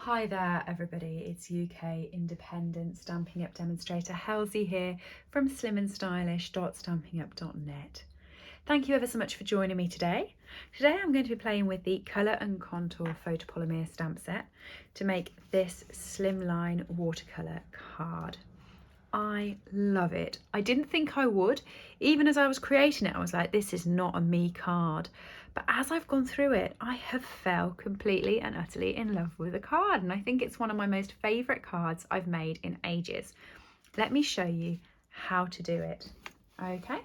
Hi there everybody, it's UK independent Stampin' Up demonstrator Helzie here from SlimmandStylish.stampinup.net. Thank you ever so much for joining me today. Today I'm going to be playing with the Colour and Contour Photopolymer stamp set to make this slimline watercolour card. I love it. I didn't think I would. Even as I was creating it, I was like, this is not a me card. But as I've gone through it, I have fell completely and utterly in love with the card. And I think it's one of my most favourite cards I've made in ages. Let me show you how to do it. Okay,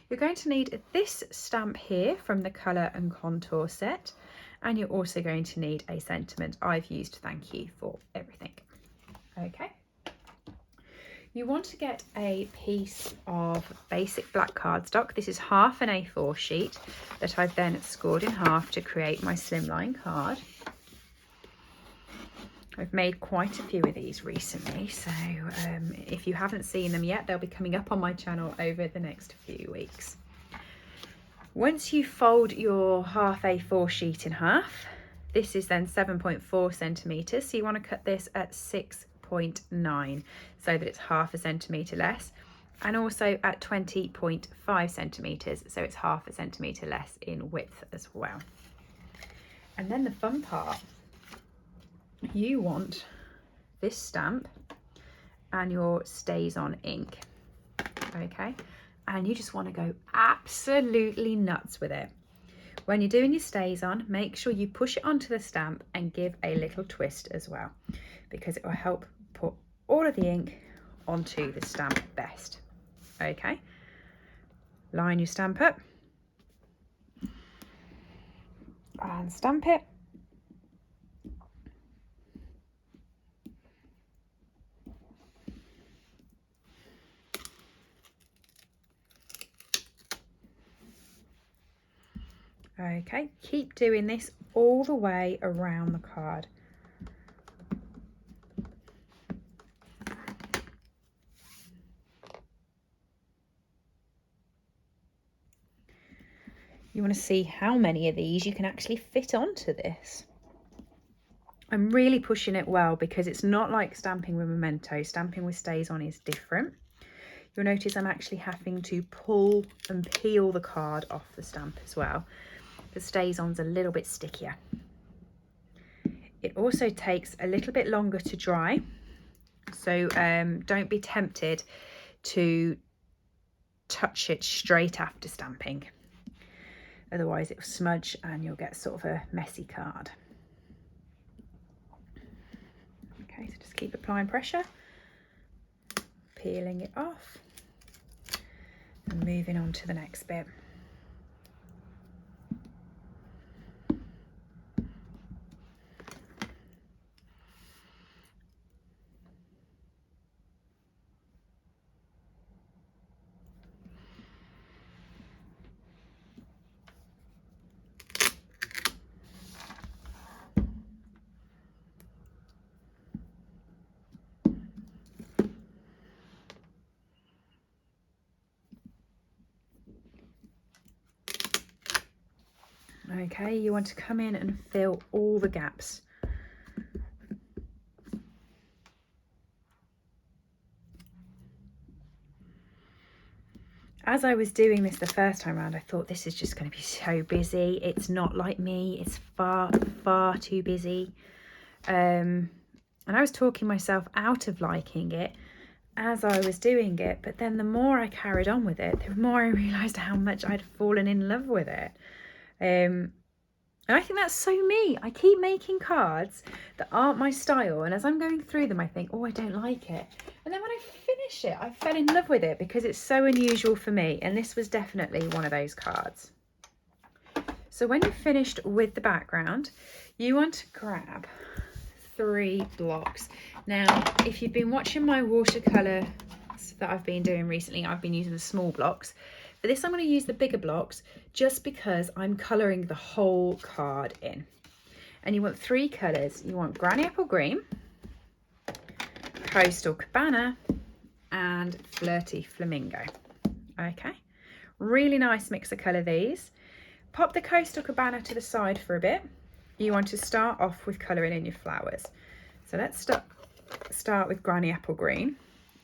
you're going to need this stamp here from the Colour and Contour set. And you're also going to need a sentiment. I've used thank you for everything. Okay. You want to get a piece of basic black cardstock. This is half an A4 sheet that I've then scored in half to create my slimline card. I've made quite a few of these recently, so if you haven't seen them yet, they'll be coming up on my channel over the next few weeks. Once you fold your half A4 sheet in half, this is then 7.4 centimetres, so you want to cut this at 6.9 so that it's half a centimetre less, and also at 20.5 centimetres, so it's half a centimetre less in width as well. And then the fun part, you want this stamp and your Stays On ink, okay, and you just want to go absolutely nuts with it. When you're doing your Stays On, make sure you push it onto the stamp and give a little twist as well, because it will help put all of the ink onto the stamp best. Okay, line your stamp up and stamp it. Okay, keep doing this all the way around the card. You want to see how many of these you can actually fit onto this. I'm really pushing it well because it's not like stamping with Memento. Stamping with Stays On is different. You'll notice I'm actually having to pull and peel the card off the stamp as well. The Stays On's a little bit stickier. It also takes a little bit longer to dry, so don't be tempted to touch it straight after stamping. Otherwise it will smudge and you'll get sort of a messy card. Okay, so just keep applying pressure, peeling it off and moving on to the next bit. Okay, you want to come in and fill all the gaps. As I was doing this the first time around, I thought this is just going to be so busy. It's not like me, it's far, far too busy. And I was talking myself out of liking it as I was doing it, but then the more I carried on with it, the more I realised how much I'd fallen in love with it. And I think that's so me. I keep making cards that aren't my style, and as I'm going through them I think, oh, I don't like it, and then when I finish it I fell in love with it because it's so unusual for me, and this was definitely one of those cards. So when you're finished with the background, you want to grab 3 blocks. Now if you've been watching my watercolour that I've been doing recently, I've been using the small blocks. For this I'm going to use the bigger blocks just because I'm colouring the whole card in. And you want 3 colours. You want Granny Apple Green, Coastal Cabana and Flirty Flamingo. Okay, really nice mix of colour these. Pop the Coastal Cabana to the side for a bit. You want to start off with colouring in your flowers. So let's start with Granny Apple Green.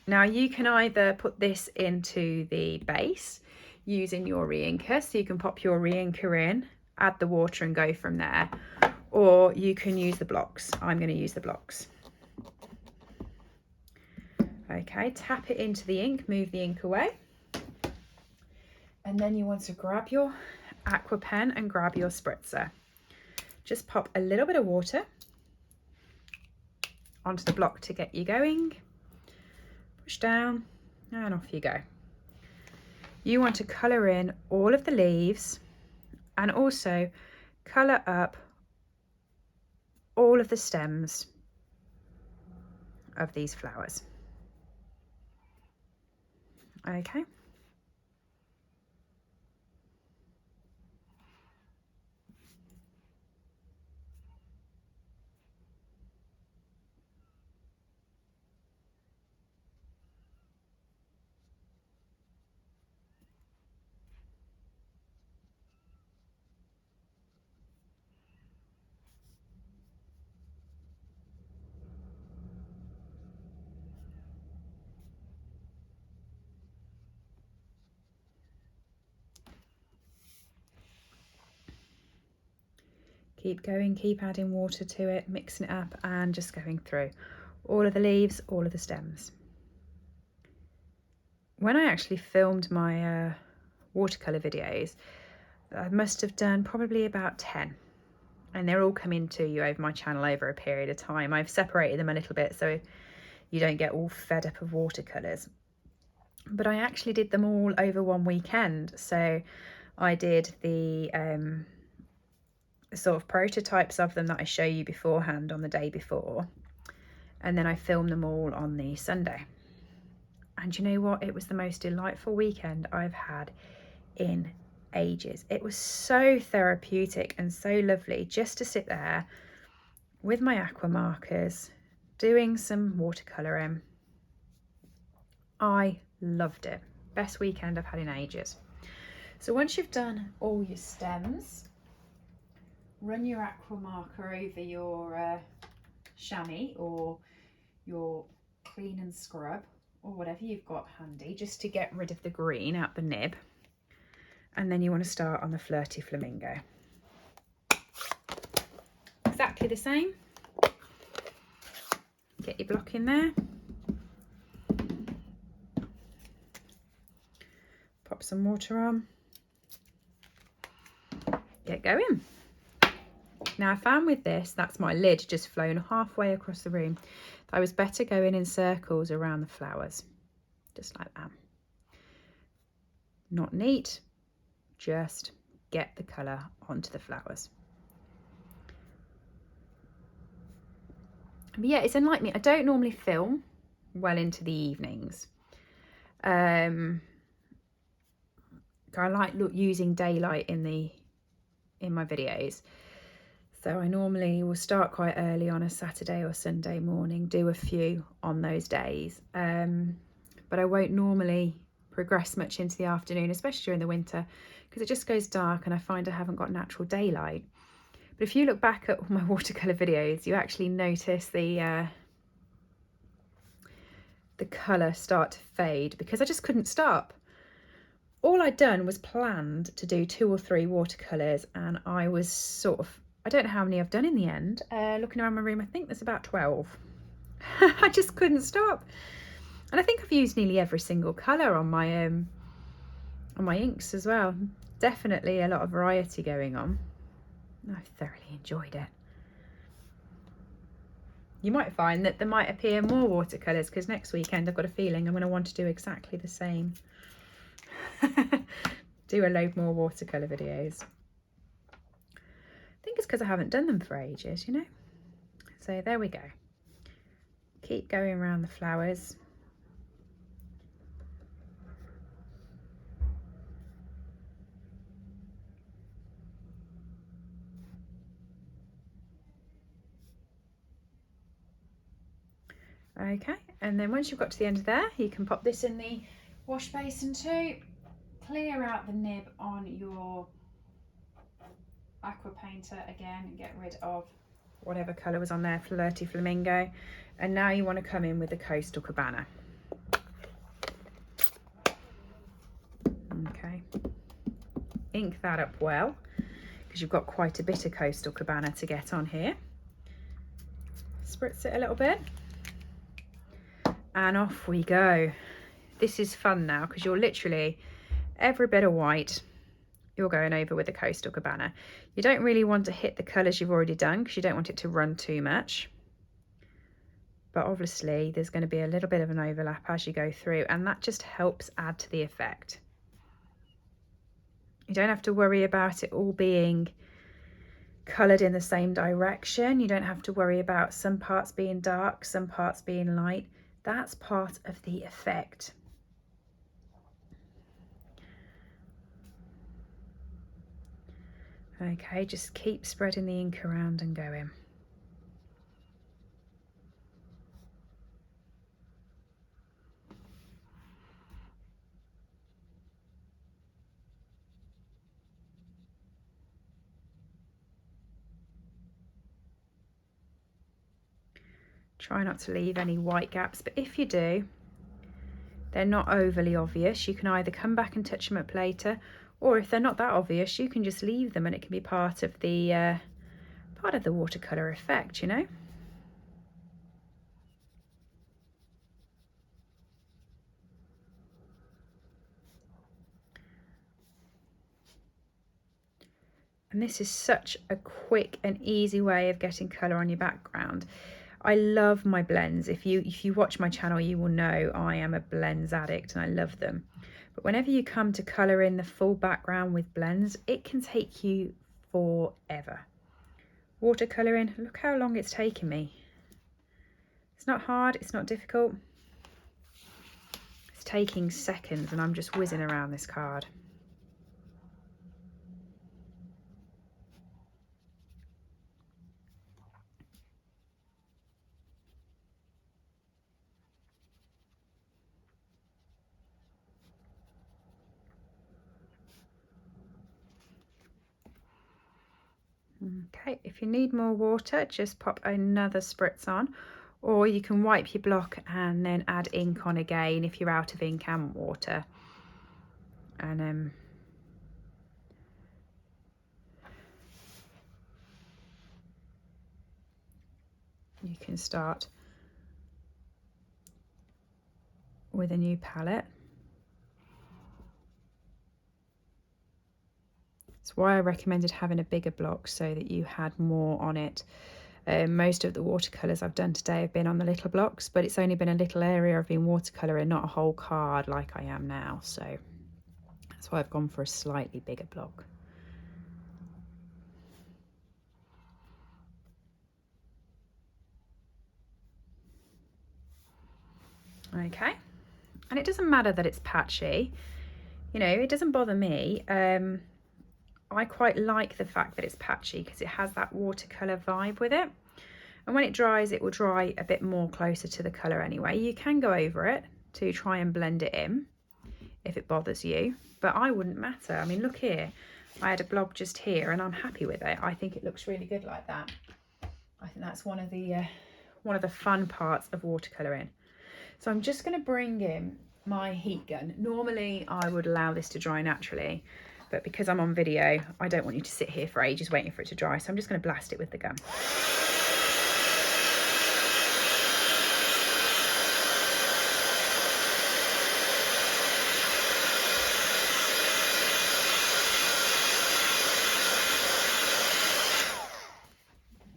Now you can either put this into the base using your re-inker, so you can pop your re-inker in, add the water and go from there, or you can use the blocks. I'm going to use the blocks. Okay, tap it into the ink, move the ink away, and then you want to grab your aqua pen and grab your spritzer. Just pop a little bit of water onto the block to get you going, push down, and off you go. You want to colour in all of the leaves and also colour up all of the stems of these flowers. Okay. Keep going, keep adding water to it, mixing it up and just going through all of the leaves, all of the stems. When I actually filmed my watercolour videos, I must have done probably about 10, and they're all coming to you over my channel over a period of time. I've separated them a little bit so you don't get all fed up of watercolours. But I actually did them all over one weekend. So I did the sort of prototypes of them that I show you beforehand on the day before, and then I filmed them all on the Sunday. And you know what, it was the most delightful weekend I've had in ages. It was so therapeutic and so lovely just to sit there with my aqua markers doing some watercolouring. I loved it. Best weekend I've had in ages. So once you've done all your stems, run your aqua marker over your chamois or your clean and scrub or whatever you've got handy, just to get rid of the green out the nib. And then you want to start on the Flirty Flamingo. Exactly the same. Get your block in there. Pop some water on. Get going. Now I found with this, that's my lid just flown halfway across the room, I was better going in circles around the flowers, just like that. Not neat, just get the colour onto the flowers. But yeah, it's unlike me, I don't normally film well into the evenings. I like using daylight in my videos. So I normally will start quite early on a Saturday or Sunday morning, do a few on those days. But I won't normally progress much into the afternoon, especially during the winter, because it just goes dark and I find I haven't got natural daylight. But if you look back at all my watercolour videos, you actually notice the colour start to fade because I just couldn't stop. All I'd done was planned to do 2 or 3 watercolours, and I was sort of, I don't know how many I've done in the end. Looking around my room, I think there's about 12. I just couldn't stop. And I think I've used nearly every single colour on my inks as well. Definitely a lot of variety going on. I've thoroughly enjoyed it. You might find that there might appear more watercolours because next weekend I've got a feeling I'm going to want to do exactly the same. Do a load more watercolour videos. I think it's because I haven't done them for ages, you know. So there we go. Keep going around the flowers. Okay, and then once you've got to the end of there, you can pop this in the wash basin too. Clear out the nib on your aqua painter again and get rid of whatever colour was on there, Flirty Flamingo. And now you want to come in with the Coastal Cabana. Okay, ink that up well, because you've got quite a bit of Coastal Cabana to get on here. Spritz it a little bit. And off we go. This is fun now, because you're literally, every bit of white you're going over with the Coastal Cabana. You don't really want to hit the colours you've already done, because you don't want it to run too much. But obviously there's going to be a little bit of an overlap as you go through, and that just helps add to the effect. You don't have to worry about it all being coloured in the same direction. You don't have to worry about some parts being dark, some parts being light. That's part of the effect. Okay, just keep spreading the ink around and going. Try not to leave any white gaps, but if you do, they're not overly obvious. You can either come back and touch them up later, or if they're not that obvious, you can just leave them and it can be part of the watercolour effect, you know. And this is such a quick and easy way of getting colour on your background. I love my blends. If you watch my channel, you will know I am a blends addict and I love them. But whenever you come to colour in the full background with blends, it can take you forever. Watercolouring, look how long it's taken me. It's not hard, it's not difficult. It's taking seconds and I'm just whizzing around this card. Okay, if you need more water, just pop another spritz on, or you can wipe your block and then add ink on again if you're out of ink and water. And you can start with a new palette. That's why I recommended having a bigger block, so that you had more on it. Most of the watercolours I've done today have been on the little blocks, but it's only been a little area I've been watercolouring, not a whole card like I am now, so that's why I've gone for a slightly bigger block. Okay, and it doesn't matter that it's patchy, you know, it doesn't bother me. I quite like the fact that it's patchy because it has that watercolour vibe with it. And when it dries, it will dry a bit more closer to the colour anyway. You can go over it to try and blend it in if it bothers you, but I wouldn't matter. I mean, look here. I had a blob just here and I'm happy with it. I think it looks really good like that. I think that's one of the fun parts of watercolouring. So I'm just going to bring in my heat gun. Normally I would allow this to dry naturally, but because I'm on video, I don't want you to sit here for ages waiting for it to dry. So I'm just going to blast it with the gun.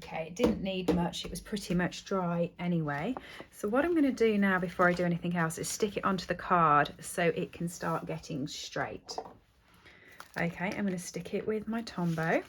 Okay, it didn't need much. It was pretty much dry anyway. So what I'm going to do now before I do anything else is stick it onto the card so it can start getting straight. Okay, I'm going to stick it with my Tombow.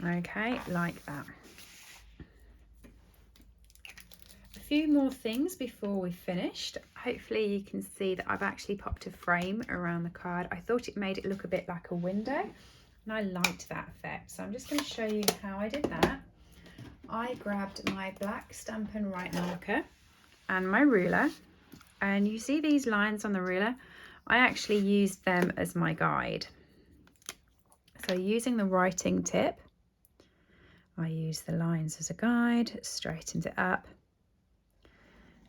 Okay, like that. few more things before we've finished. Hopefully you can see that I've actually popped a frame around the card. I thought it made it look a bit like a window, and I liked that effect. So I'm just going to show you how I did that. I grabbed my black Stampin' Right marker and my ruler, and you see these lines on the ruler? I actually used them as my guide. So using the writing tip, I use the lines as a guide, straightened it up,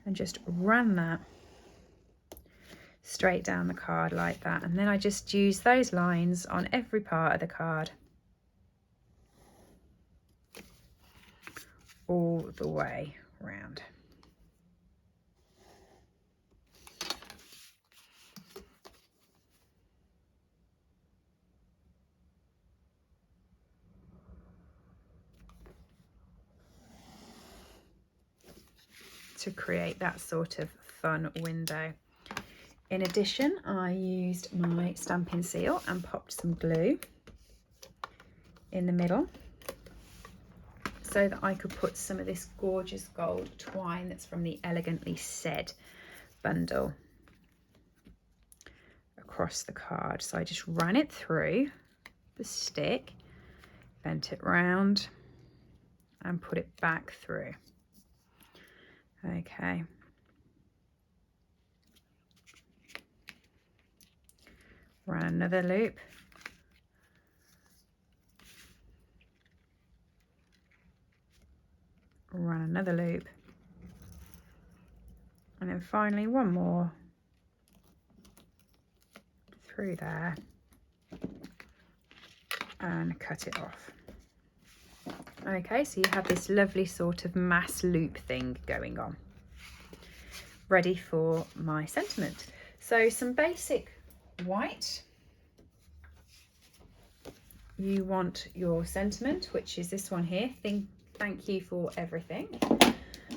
and just ran that straight down the card like that. And then I just use those lines on every part of the card, all the way round. To create that sort of fun window. In addition, I used my Stampin' seal and popped some glue in the middle so that I could put some of this gorgeous gold twine that's from the Elegantly Said bundle across the card. So I just ran it through the stick, bent it round and put it back through. Okay. Run another loop. Run another loop. And then finally one more through there and cut it off. Okay, so you have this lovely sort of mass loop thing going on. Ready for my sentiment. So some basic white. You want your sentiment, which is this one here. Thank you for everything.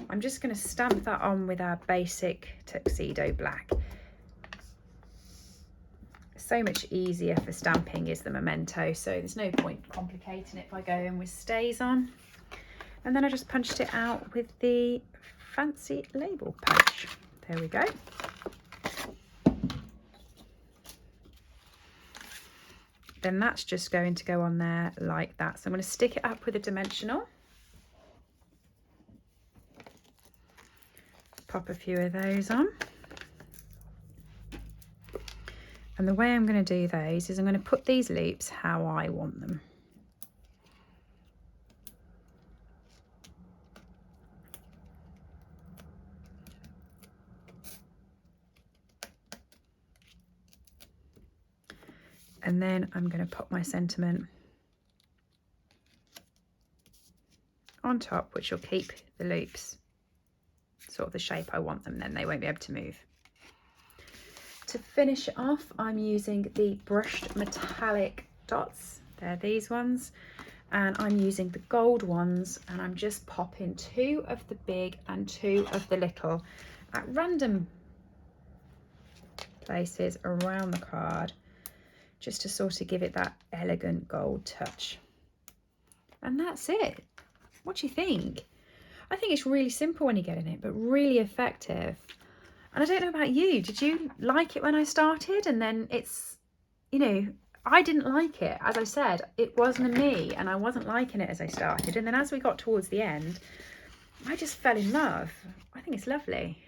I'm just going to stamp that on with our basic tuxedo black. So much easier for stamping is the memento, so there's no point complicating it by going with stays on. And then I just punched it out with the fancy label punch. There we go. Then that's just going to go on there like that. So I'm going to stick it up with a dimensional. Pop a few of those on. And the way I'm going to do those is I'm going to put these loops how I want them. And then I'm going to put my sentiment on top, which will keep the loops sort of the shape I want them, then they won't be able to move. To finish it off, I'm using the brushed metallic dots. They're these ones. And I'm using the gold ones, and I'm just popping 2 of the big and 2 of the little at random places around the card, just to sort of give it that elegant gold touch. And that's it. What do you think? I think it's really simple when you get in it, but really effective. And I don't know about you, did you like it when I started? And then it's, you know, I didn't like it. As I said, it wasn't me, and I wasn't liking it as I started. And then as we got towards the end, I just fell in love. I think it's lovely.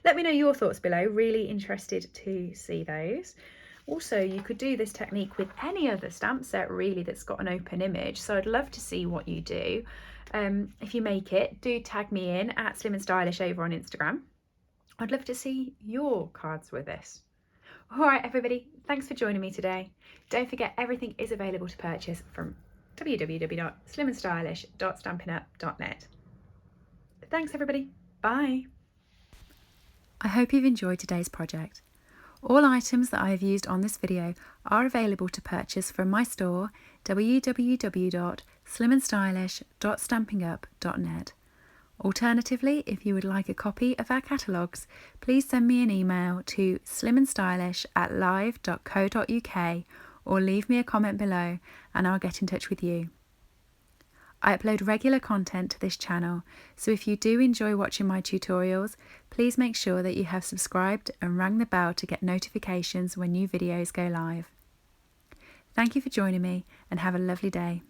Let me know your thoughts below. Really interested to see those. Also, you could do this technique with any other stamp set really that's got an open image. So I'd love to see what you do. If you make it, do tag me in at SlimmandStylish over on Instagram. I'd love to see your cards with this. All right, everybody, thanks for joining me today. Don't forget, everything is available to purchase from www.slimmandstylish.stampinup.net. Thanks, everybody. Bye. I hope you've enjoyed today's project. All items that I have used on this video are available to purchase from my store, www.slimmandstylish.stampinup.net. Alternatively, if you would like a copy of our catalogues, please send me an email to slimmandstylish@live.co.uk or leave me a comment below and I'll get in touch with you. I upload regular content to this channel, so if you do enjoy watching my tutorials, please make sure that you have subscribed and rang the bell to get notifications when new videos go live. Thank you for joining me and have a lovely day.